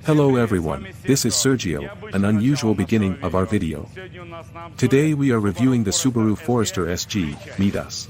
Hello everyone, this is Sergio, an unusual beginning of our video. Today we are reviewing the Subaru Forester SG, Mais.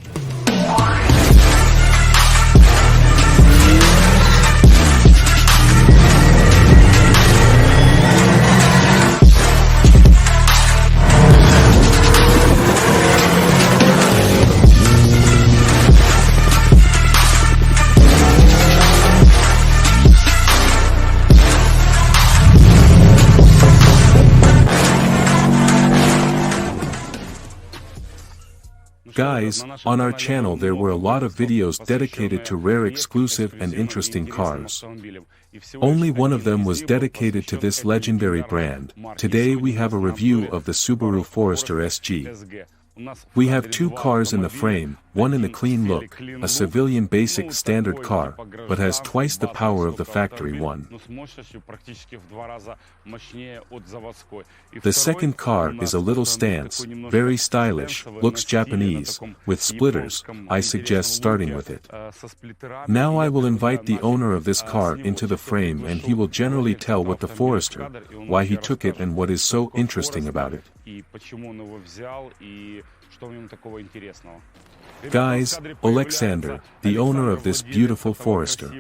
Guys, on our channel there were a lot of videos dedicated to rare exclusive and interesting cars. Only one of them was dedicated to this legendary brand. Today we have a review of the Subaru Forester SG. We have two cars in the frame, one in a clean look, a civilian basic standard car, but has twice the power of the factory one. The second car is a little stance, very stylish, looks Japanese, with splitters. I suggest starting with it. Now I will invite the owner of this car into the frame and he will generally tell what the Forester, why he took it and what is so interesting about it. Guys, Alexander, the owner of this beautiful Forester.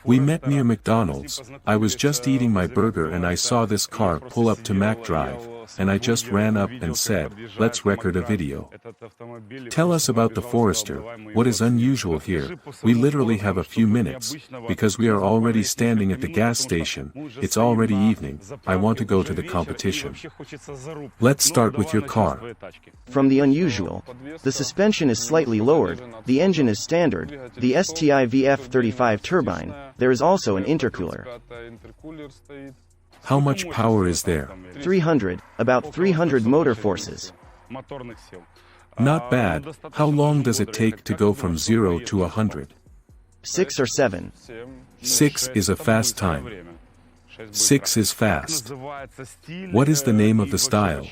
We met near McDonald's. I was just eating my burger and I saw this car pull up to Mac Drive, and I just ran up and said, let's record a video. Tell us about the Forester, what is unusual here. We literally have a few minutes, because we are already standing at the gas station, it's already evening, I want to go to the competition. Let's start with your car. From the unusual, the suspension is slightly lowered, the engine is standard, the STI VF35 turbine, there is also an intercooler. How much power is there? 300, about 300 motor forces. Not bad. How long does it take to go from 0 to 100? 6 or 7. 6 is a fast time. 6 is fast. What is the name of the style?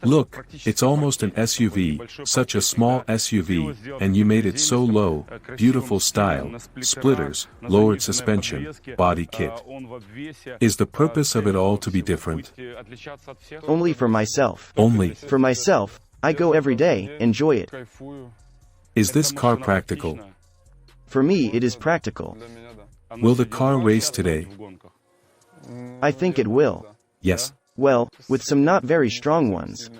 Look, it's almost an SUV, such a small SUV, and you made it so low, beautiful style, splitters, lowered suspension, body kit. Is the purpose of it all to be different? Only for myself. Only. For myself, I go every day, enjoy it. Is this car practical? For me it is practical. Will the car race today? I think it will. Yes. Well, with some not very strong ones.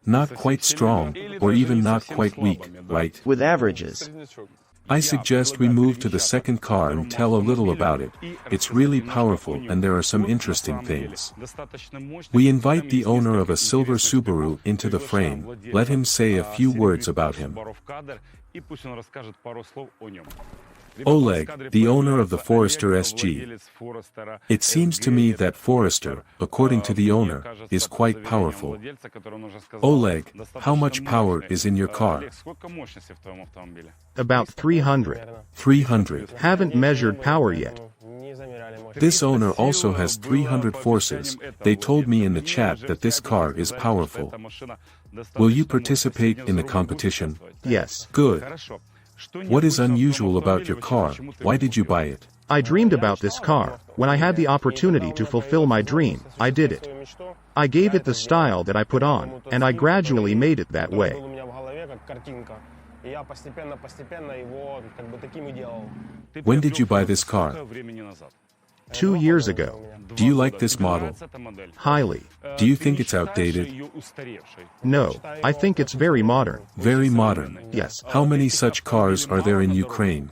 Not quite strong, or even not quite weak, right? With averages. I suggest we move to the second car and tell a little about it. It's really powerful and there are some interesting things. We invite the owner of a silver Subaru into the frame, let him say a few words about him. Oleg, the owner of the Forester SG. It seems to me that Forester, according to the owner, is quite powerful. Oleg, how much power is in your car? About 300. 300. Haven't measured power yet. This owner also has 300 forces. They told me in the chat that this car is powerful. Will you participate in the competition? Yes. Good. What is unusual about your car? Why did you buy it? I dreamed about this car. When I had the opportunity to fulfill my dream, I did it. I gave it the style that I put on, and I gradually made it that way. When did you buy this car? 2 years ago. Do you like this model? Highly. Do you think it's outdated? No, I think it's very modern. Very modern. Yes. How many such cars are there in Ukraine?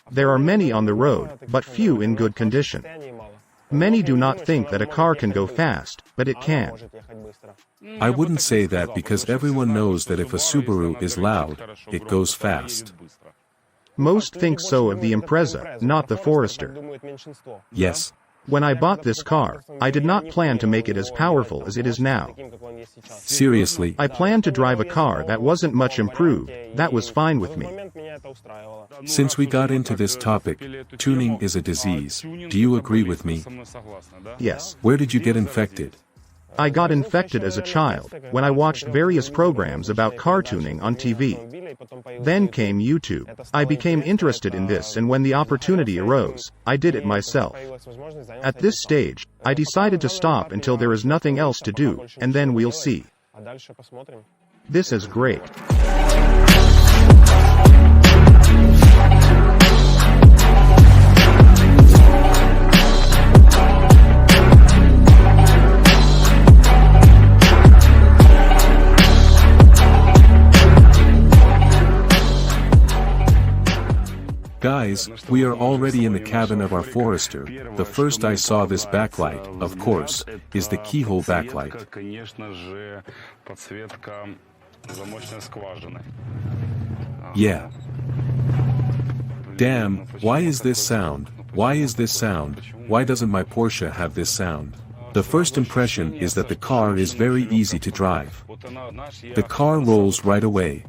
There are many on the road, but few in good condition. Many do not think that a car can go fast, but it can. I wouldn't say that because everyone knows that if a Subaru is loud, it goes fast. Most think so of the Impreza, not the Forester. Yes. When I bought this car, I did not plan to make it as powerful as it is now. Seriously? I planned to drive a car that wasn't much improved, that was fine with me. Since we got into this topic, tuning is a disease. Do you agree with me? Yes. Where did you get infected? I got infected as a child, when I watched various programs about car tuning on TV. Then came YouTube. I became interested in this, and when the opportunity arose, I did it myself. At this stage, I decided to stop until there is nothing else to do, and then we'll see. This is great. Guys, we are already in the cabin of our Forester. The first I saw this backlight, of course, is the keyhole backlight. Yeah. Damn, why is this sound? Why is this sound? Why doesn't my Porsche have this sound? The first impression is that the car is very easy to drive. The car rolls right away.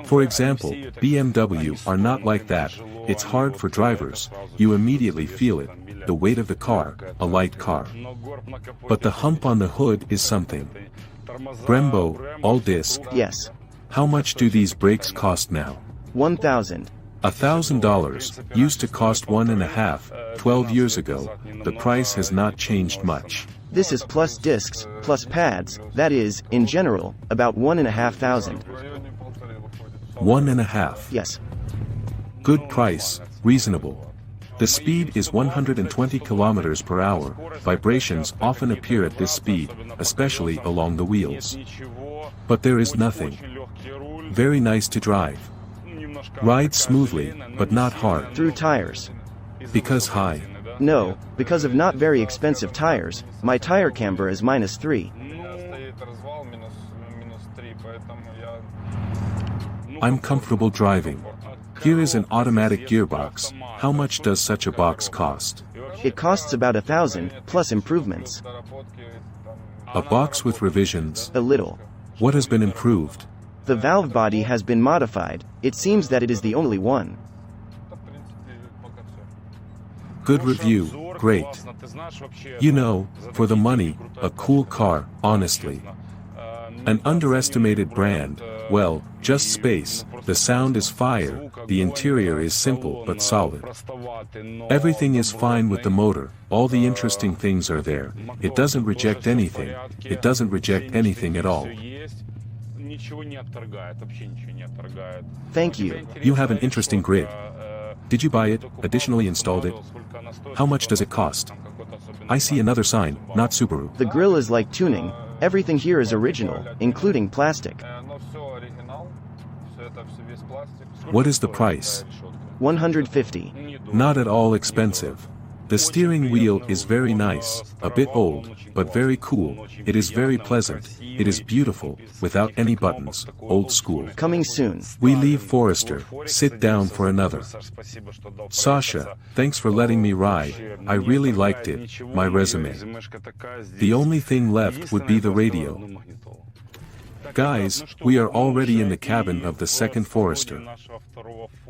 For example, BMW are not like that. It's hard for drivers, you immediately feel it, the weight of the car, a light car. But the hump on the hood is something. Brembo, all disc. Yes. How much do these brakes cost now? $1,000. $1,000, used to cost $1.5, 12 years ago, the price has not changed much. This is plus discs, plus pads, that is, in general, about $1,500. $1.5. Yes. Good price, reasonable. The speed is 120 km per hour, vibrations often appear at this speed, especially along the wheels. But there is nothing. Very nice to drive. Rides smoothly, but not hard. Through tires. Because high. No, because of not very expensive tires, my tire camber is -3. I'm comfortable driving. Here is an automatic gearbox. How much does such a box cost? It costs about $1,000, plus improvements. A box with revisions? A little. What has been improved? The valve body has been modified. It seems that it is the only one. Good review, great. You know, for the money, a cool car, honestly. An underestimated brand, well, just space, the sound is fire, the interior is simple but solid. Everything is fine with the motor, all the interesting things are there, it doesn't reject anything, it doesn't reject anything at all. Thank you. You have an interesting grid. Did you buy it, additionally installed it? How much does it cost? I see another sign, not Subaru. The grille is like tuning. Everything here is original, including plastic. What is the price? $150. Not at all expensive. The steering wheel is very nice, a bit old, but very cool, it is very pleasant, it is beautiful, without any buttons, old school. Coming soon. We leave Forester, sit down for another. Sasha, thanks for letting me ride, I really liked it, my resume. The only thing left would be the radio. Guys, we are already in the cabin of the second Forester.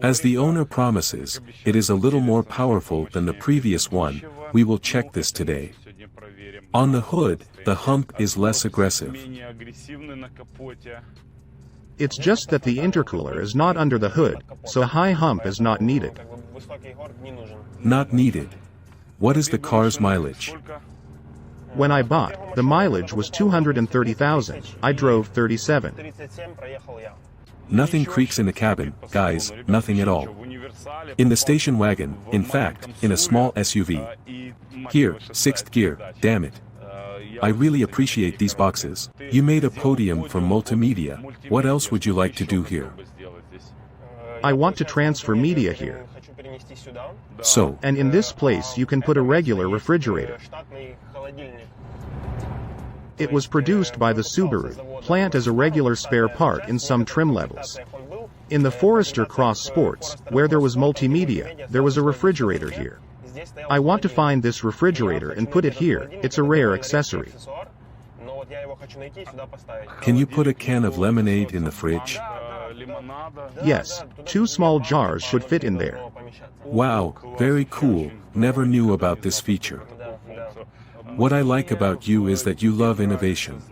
As the owner promises, it is a little more powerful than the previous one, we will check this today. On the hood, the hump is less aggressive. It's just that the intercooler is not under the hood, so a high hump is not needed. Not needed. What is the car's mileage? When I bought, the mileage was 230,000, I drove 37. Nothing creaks in the cabin, guys, nothing at all. In the station wagon, in fact, in a small SUV. Here, 6th gear, damn it. I really appreciate these boxes. You made a podium for multimedia, what else would you like to do here? I want to transfer media here. So, And in this place you can put a regular refrigerator. It was produced by the Subaru plant as a regular spare part in some trim levels. In the Forester Cross Sports, where there was multimedia, there was a refrigerator here. I want to find this refrigerator and put it here, it's a rare accessory. Can you put a can of lemonade in the fridge? Yes, 2 small jars should fit in there. Wow, very cool, never knew about this feature. What I like about you is that you love innovation.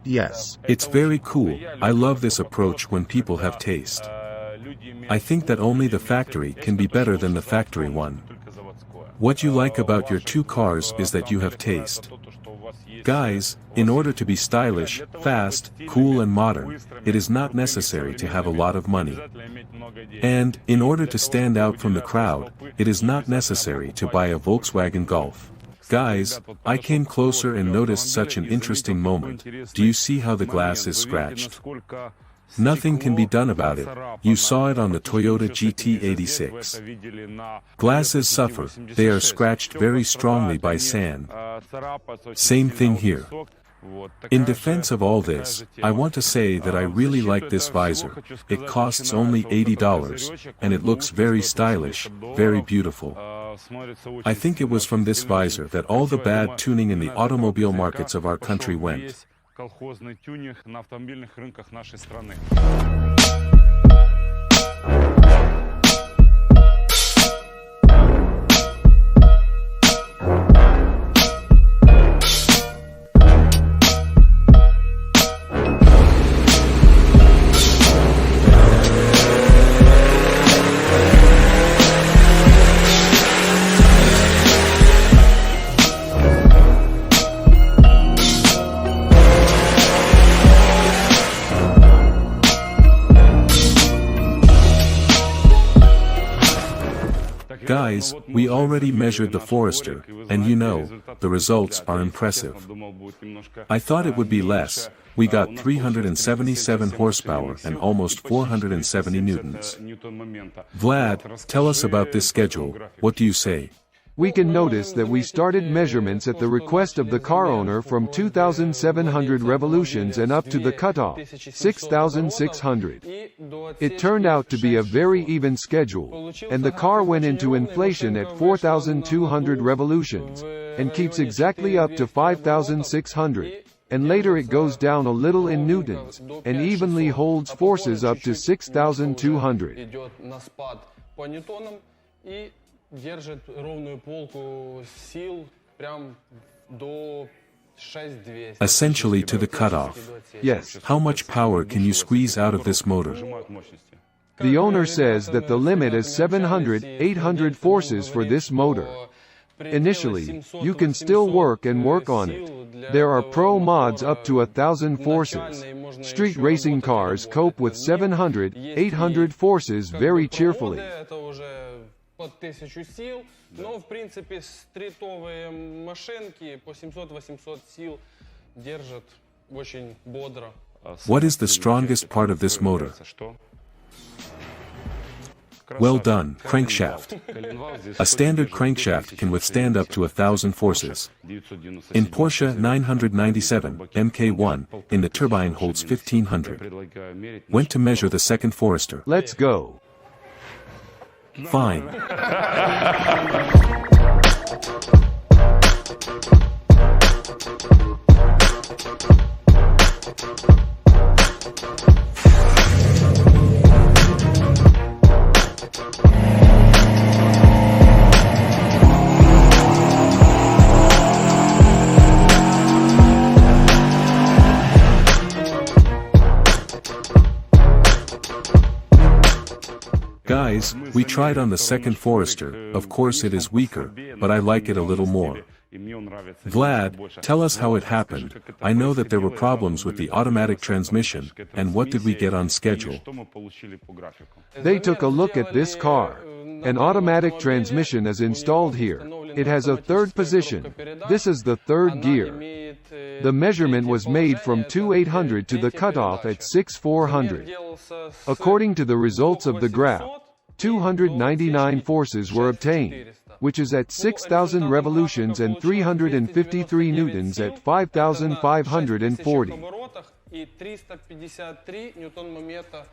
Yes. It's very cool. I love this approach when people have taste. I think that only the factory can be better than the factory one. What you like about your two cars is that you have taste. Guys, in order to be stylish, fast, cool and modern, it is not necessary to have a lot of money. And, in order to stand out from the crowd, it is not necessary to buy a Volkswagen Golf. Guys, I came closer and noticed such an interesting moment. Do you see how the glass is scratched? Nothing can be done about it. You saw it on the Toyota GT86. Glasses suffer, they are scratched very strongly by sand. Same thing here. In defense of all this, I want to say that I really like this visor. It costs only $80, and it looks very stylish, very beautiful. I think it was from this visor that all the bad tuning in the automobile markets of our country went. Колхозный тюнинг на автомобильных рынках нашей страны. Guys, we already measured the Forester, and you know, the results are impressive. I thought it would be less. We got 377 horsepower and almost 470 newtons. Vlad, tell us about this schedule, what do you say? We can notice that we started measurements at the request of the car owner from 2,700 revolutions and up to the cutoff, 6,600. It turned out to be a very even schedule, and the car went into inflation at 4,200 revolutions, and keeps exactly up to 5,600, and later it goes down a little in newtons, and evenly holds forces up to 6,200. Держит ровную полку сил прям до 6200. Essentially to the cutoff. Yes. How much power can you squeeze out of this motor? The owner says that the limit is 700, 800 forces for this motor. Initially, you can still work on it. There are pro mods up to 1,000 forces. Street racing cars cope with 700, 800 forces very cheerfully. Под 1000 сил, но в принципе стритовые машинки по 700-800 сил держат очень бодро. What is the strongest part of this motor? Well done, crankshaft. A standard crankshaft can withstand up to 1,000 forces. In Porsche 997 Mk1, in the turbine holds 1,500. Went to measure the second Forester. Let's go. Fine. Guys, we tried on the second Forester, of course it is weaker, but I like it a little more. Vlad, tell us how it happened. I know that there were problems with the automatic transmission, and what did we get on schedule? They took a look at this car. An automatic transmission is installed here. It has a third position. This is the third gear. The measurement was made from 2,800 to the cutoff at 6,400. According to the results of the graph, 299 forces were obtained, which is at 6,000 revolutions and 353 newtons at 5,540. И 353 ньютон-момента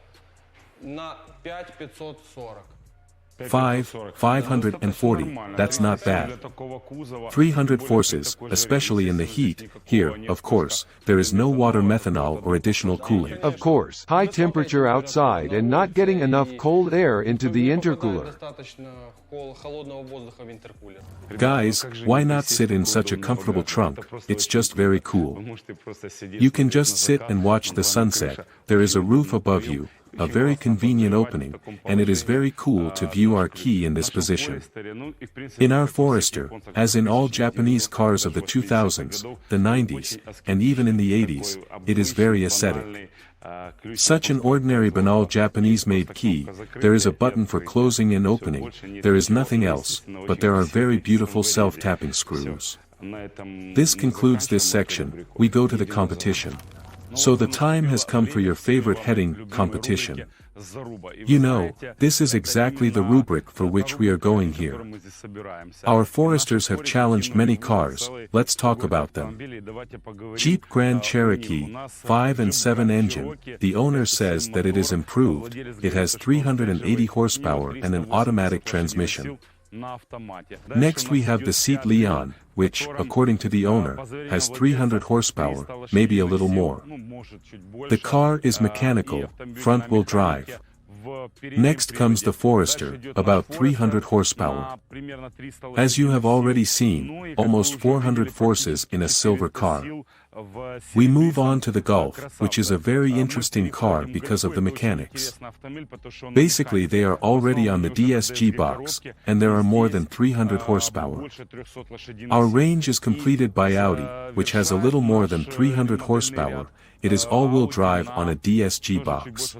на 5,540. 540, that's not bad. 300 forces, especially in the heat. Here, of course, there is no water methanol or additional cooling. Of course, high temperature outside and not getting enough cold air into the intercooler. Guys, why not sit in such a comfortable trunk? It's just very cool. You can just sit and watch the sunset. There is a roof above you, a very convenient opening, and it is very cool to view our key in this position. In our Forester, as in all Japanese cars of the 2000s, the 90s, and even in the 80s, it is very aesthetic. Such an ordinary banal Japanese-made key, there is a button for closing and opening, there is nothing else, but there are very beautiful self-tapping screws. This concludes this section, we go to the competition. So the time has come for your favorite heading, competition. You know, this is exactly the rubric for which we are going here. Our Foresters have challenged many cars, let's talk about them. Jeep Grand Cherokee, 5 and 7 engine, the owner says that it is improved, it has 380 horsepower and an automatic transmission. Next we have the Seat Leon, which, according to the owner, has 300 horsepower, maybe a little more. The car is mechanical, front-wheel drive. Next comes the Forester, about 300 horsepower. As you have already seen, almost 400 forces in a silver car. We move on to the Golf, which is a very interesting car because of the mechanics. Basically they are already on the DSG box, and there are more than 300 horsepower. Our range is completed by Audi, which has a little more than 300 horsepower. It is all-wheel drive on a DSG box.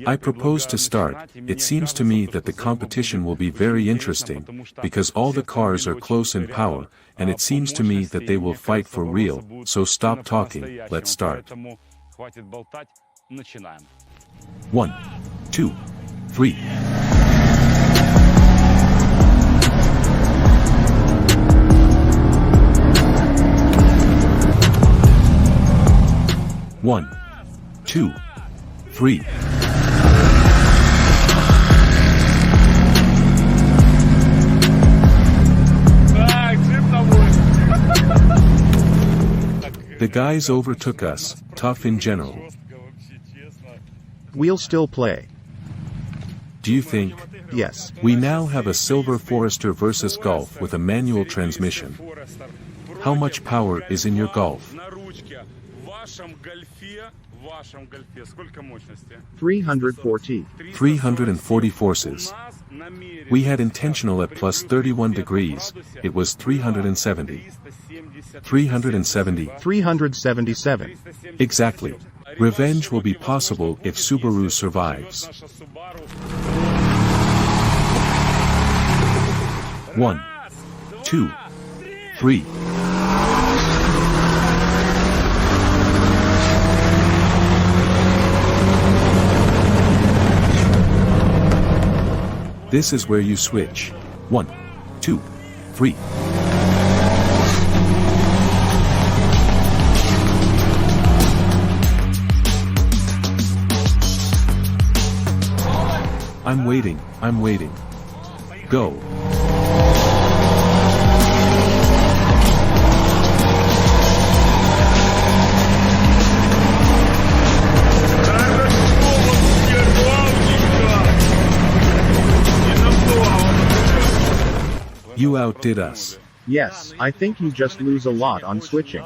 I propose to start. It seems to me that the competition will be very interesting, because all the cars are close in power, and it seems to me that they will fight for real, so stop talking, let's start. 1, 2, 3. One, 2, 3. The guys overtook us, tough in general. We'll still play. Do you think? Yes. We now have a silver Forester versus Golf with a manual transmission. How much power is in your Golf? 340. 340 forces. We had intentional at plus 31 degrees, it was 370. 370. 377. Exactly. Revenge will be possible if Subaru survives. 1, 2, 3. This is where you switch. 1, 2, 3. I'm waiting, I'm waiting. Go. You outdid us. Yes, I think you just lose a lot on switching.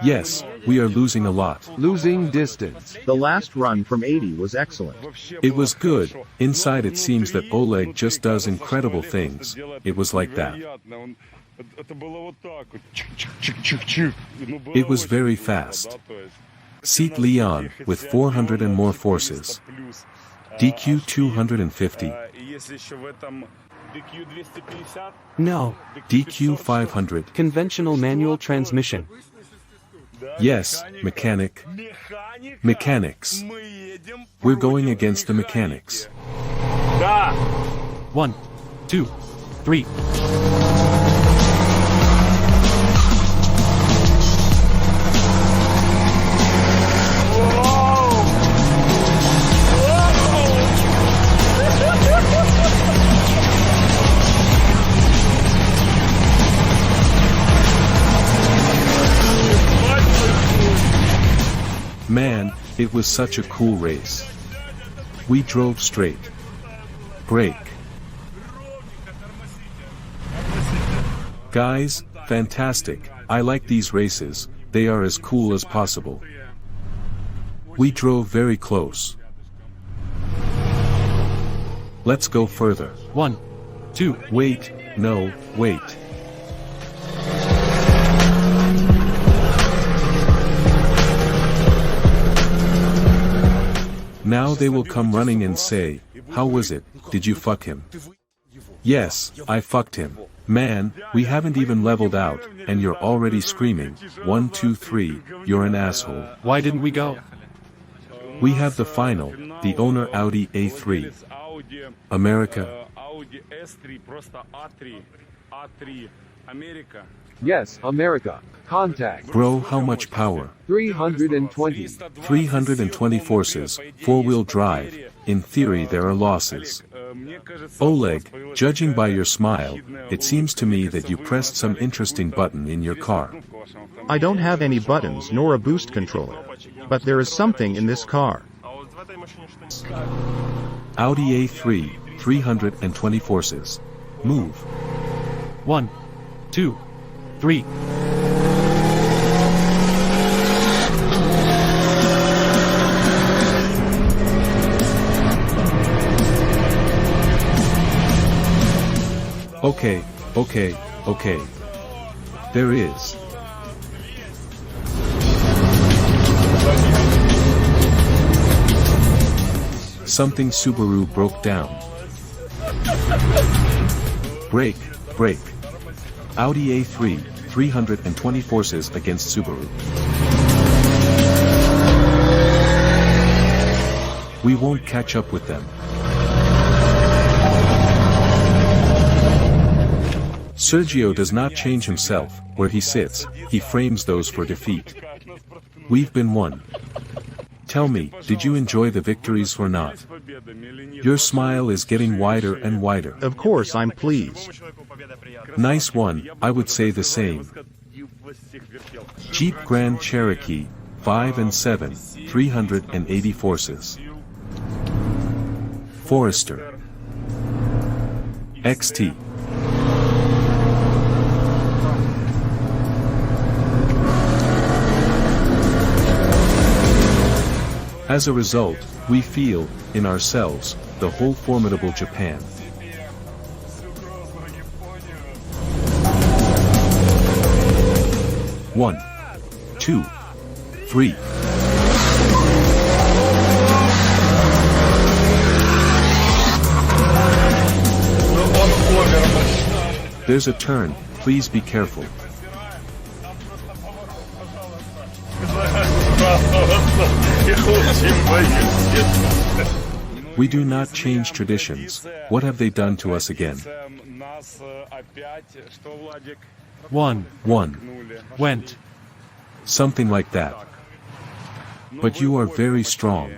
Yes, we are losing a lot. Losing distance. The last run from 80 was excellent. It was good. Inside it seems that Oleg just does incredible things. It was like that. It was very fast. Seat Leon, with 400 and more forces. DQ 250. No. DQ 500. Conventional manual transmission. Yes, mechanic. Mechanics. We're going against the mechanics. 1, 2, 3. It was such a cool race. We drove straight. Brake. Guys, fantastic, I like these races, they are as cool as possible. We drove very close. Let's go further. 1, 2, Wait, no, wait. Now they will come running and say, how was it, did you fuck him? Yes, I fucked him. Man, we haven't even leveled out, and you're already screaming, 1, 2, 3, you're an asshole. why didn't we go? We have the final, the owner Audi A3. America. Yes, America. Contact. Bro, how much power? 320. 320 forces, 4-wheel drive, in theory there are losses. Oleg, judging by your smile, it seems to me that you pressed some interesting button in your car. I don't have any buttons nor a boost controller. But there is something in this car. Audi A3, 320 forces. Move. 1, 2, 3. Okay. There is. Something Subaru broke down. Brake. Audi A3, 320 forces against Subaru. We won't catch up with them. Sergio does not change himself, where he sits, he frames those for defeat. We've been won. Tell me, did you enjoy the victories or not? Your smile is getting wider and wider. Of course I'm pleased. Nice one, I would say the same. Jeep Grand Cherokee, 5 and 7, 380 forces. Forester XT. As a result, we feel, in ourselves, the whole formidable Japan. One, 2, 3. There's a turn, please be careful. We do not change traditions. What have they done to us again? 1, went. Something like that. But you are very strong.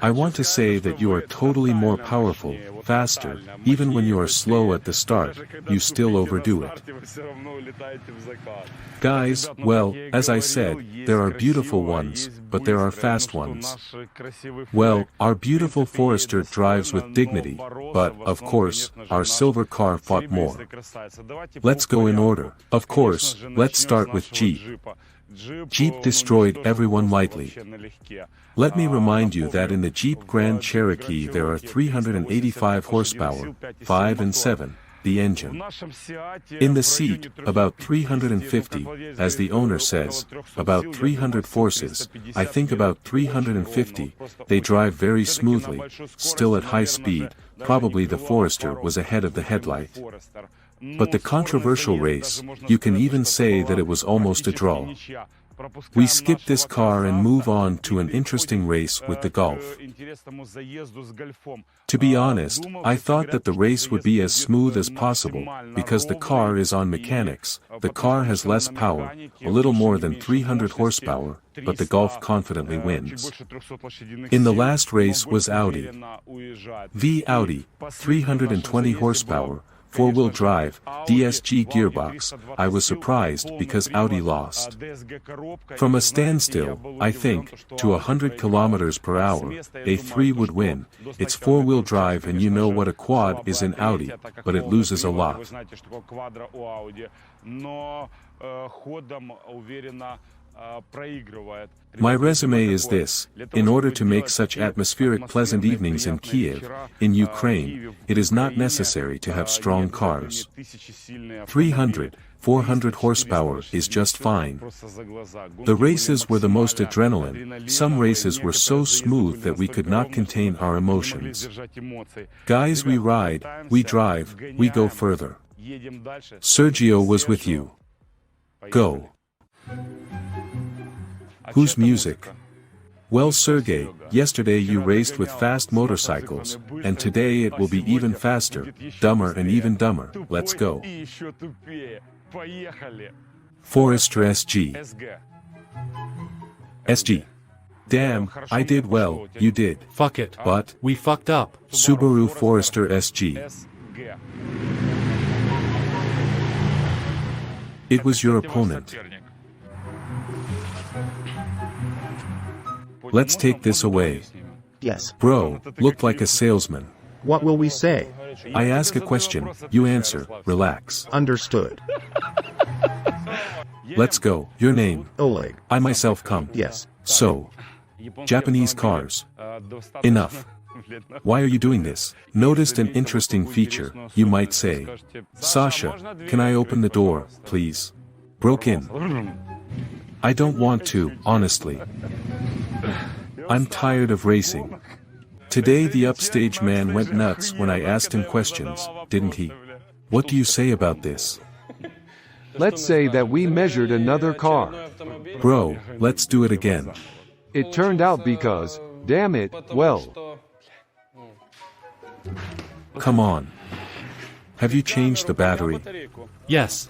I want to say that you are totally more powerful, faster, even when you are slow at the start, you still overdo it. Guys, well, as I said, there are beautiful ones, but there are fast ones. Well, our beautiful Forester drives with dignity, but, of course, our silver car fought more. Let's go in order. Of course, let's start with Jeep. Jeep destroyed everyone lightly. Let me remind you that in the Jeep Grand Cherokee there are 385 horsepower, 5 and 7, the engine. In the seat, about 350, as the owner says, about 300 forces, I think about 350, they drive very smoothly, still at high speed, probably the Forester was ahead of the headlight. But the controversial race, you can even say that it was almost a draw. We skip this car and move on to an interesting race with the Golf. To be honest, I thought that the race would be as smooth as possible, because the car is on mechanics, the car has less power, a little more than 300 horsepower, but the Golf confidently wins. In the last race was Audi. V Audi, 320 horsepower, four-wheel drive, DSG gearbox, I was surprised because Audi lost. From a standstill, I think, to 100 kilometers per hour, A3 would win. It's four-wheel drive and you know what a quad is in Audi, but it loses a lot. My resume is this: in order to make such atmospheric pleasant evenings in Kiev, in Ukraine, it is not necessary to have strong cars. 300, 400 horsepower is just fine. The races were the most adrenaline. Some races were so smooth that we could not contain our emotions. Guys, we ride, we drive, we go further. Sergio was with you. Go. Whose music? Well, Sergey, yesterday you raced with fast motorcycles, and today it will be even faster, dumber and even dumber. Let's go. Forester SG. SG. Damn, I did well, you did. Fuck it. But, We fucked up. Subaru Forester SG. It was your opponent. Let's take this away. Yes. Bro, looked like a salesman. What will we say? I ask a question, you answer, relax. Understood. Let's go. Your name? Oleg. I myself come. Yes. So. Japanese cars. Enough. Why are you doing this? Noticed an interesting feature, you might say. Sasha, can I open the door, please? Broke in. I don't want to, honestly. I'm tired of racing. Today the upstage man went nuts when I asked him questions, didn't he? What do you say about this? Let's say that we measured another car. Bro, let's do it again. It turned out because, damn it, well. Come on. Have you changed the battery? Yes.